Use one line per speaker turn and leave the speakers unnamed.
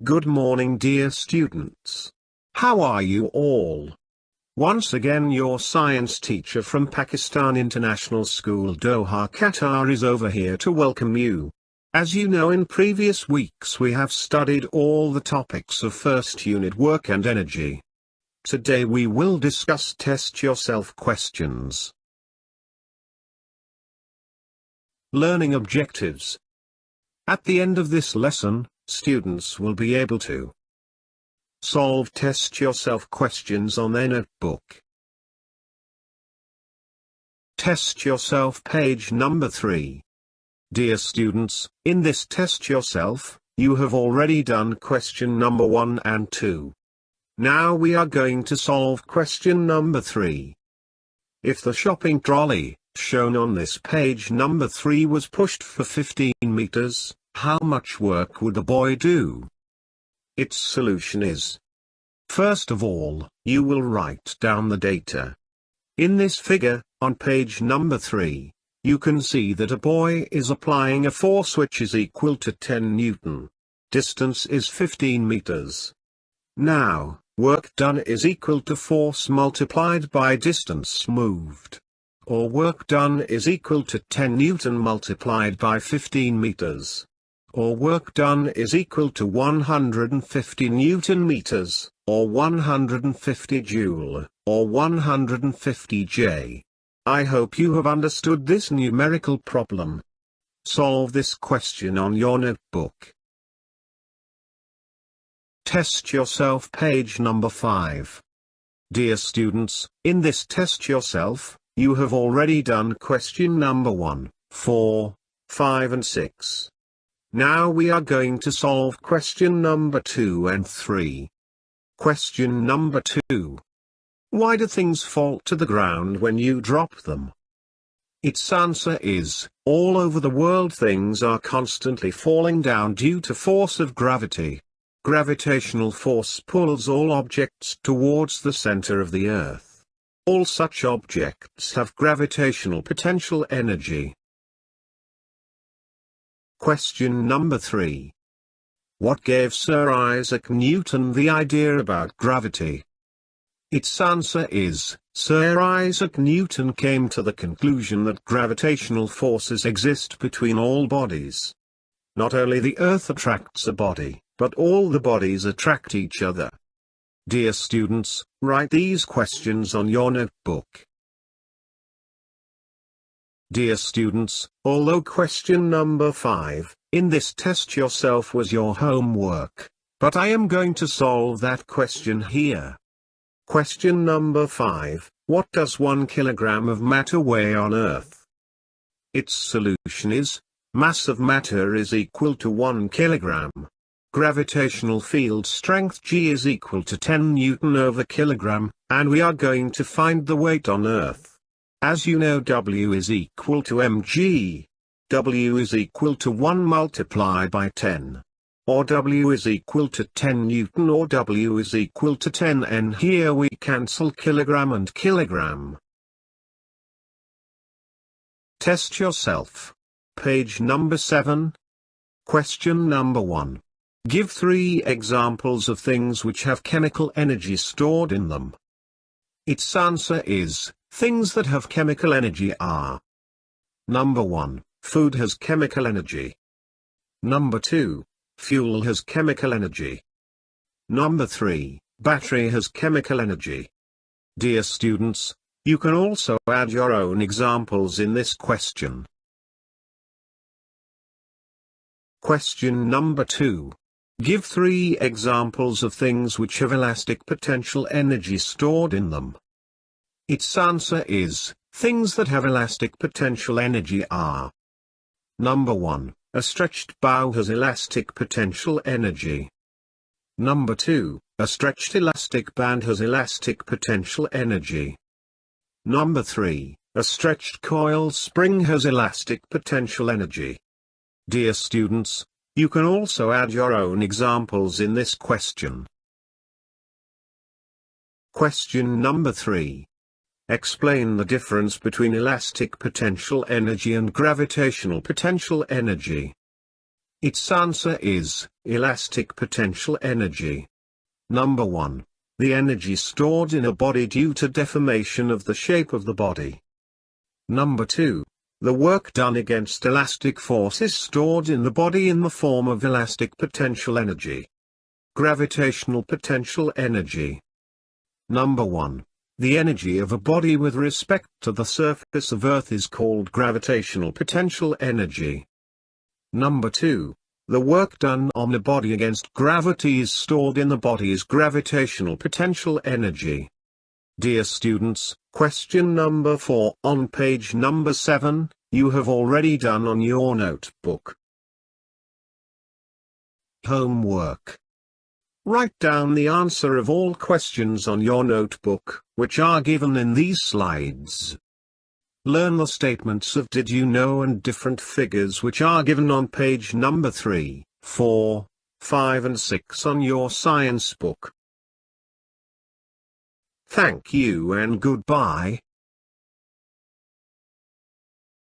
Good morning, dear students. How are you all? Once again, your science teacher from Pakistan International School Doha, Qatar is over here to welcome you. As you know, in previous weeks we have studied all the topics of first unit work and energy. Today we will discuss test yourself questions. Learning objectives. At the end of this lesson, students will be able to solve test yourself questions on their notebook. Test yourself page number 3. Dear students, in this test yourself, you have already done question number 1 and 2. Now we are going to solve question number 3. If the shopping trolley, shown on this page number 3, was pushed for 15 meters, how much work would the boy do? Its solution is: first of all, you will write down the data. In this figure, on page number 3, you can see that a boy is applying a force which is equal to 10 Newton. Distance is 15 meters. Now, work done is equal to force multiplied by distance moved. Or work done is equal to 10 Newton multiplied by 15 meters. Or work done is equal to 150 Newton meters, or 150 Joule, or 150 J. I hope you have understood this numerical problem. Solve this question on your notebook. Test yourself page number 5. Dear students, in this test yourself, you have already done question number 1, 4, 5 and 6. Now we are going to solve question number 2 and 3. Question number 2. Why do things fall to the ground when you drop them? Its answer is, all over the world things are constantly falling down due to force of gravity. Gravitational force pulls all objects towards the center of the earth. All such objects have gravitational potential energy. Question number 3. What gave Sir Isaac Newton the idea about gravity? Its answer is, Sir Isaac Newton came to the conclusion that gravitational forces exist between all bodies. Not only the Earth attracts a body, but all the bodies attract each other. Dear students, write these questions on your notebook. Dear students, although question number 5, in this test yourself was your homework, but I am going to solve that question here. Question number 5, what does 1 kilogram of matter weigh on Earth? Its solution is, mass of matter is equal to 1 kilogram. Gravitational field strength G is equal to 10 Newton over kilogram, and we are going to find the weight on Earth. As you know, W is equal to mg. W is equal to 1 multiplied by 10. Or W is equal to 10 Newton, or W is equal to 10 N. Here we cancel kilogram and kilogram. Test yourself. Page number 7. Question number 1. Give 3 examples of things which have chemical energy stored in them. Its answer is, things that have chemical energy are: number 1, food has chemical energy. Number 2, fuel has chemical energy. Number 3, battery has chemical energy. Dear students, you can also add your own examples in this question. Question number 2. Give 3 examples of things which have elastic potential energy stored in them. Its answer is, things that have elastic potential energy are: number 1, a stretched bow has elastic potential energy. Number 2, a stretched elastic band has elastic potential energy. Number 3, a stretched coil spring has elastic potential energy. Dear students, you can also add your own examples in this question. Question number 3. Explain the difference between elastic potential energy and gravitational potential energy. Its answer is elastic potential energy. Number 1. The energy stored in a body due to deformation of the shape of the body. Number 2. The work done against elastic force is stored in the body in the form of elastic potential energy. Gravitational potential energy. Number 1. The energy of a body with respect to the surface of Earth is called gravitational potential energy. Number 2. The work done on a body against gravity is stored in the body's gravitational potential energy. Dear students, question number 4 on page number 7, you have already done on your notebook. Homework. Write down the answer of all questions on your notebook, which are given in these slides. Learn the statements of did you know and different figures which are given on page number 3, 4, 5 and 6 on your science book. Thank you and goodbye.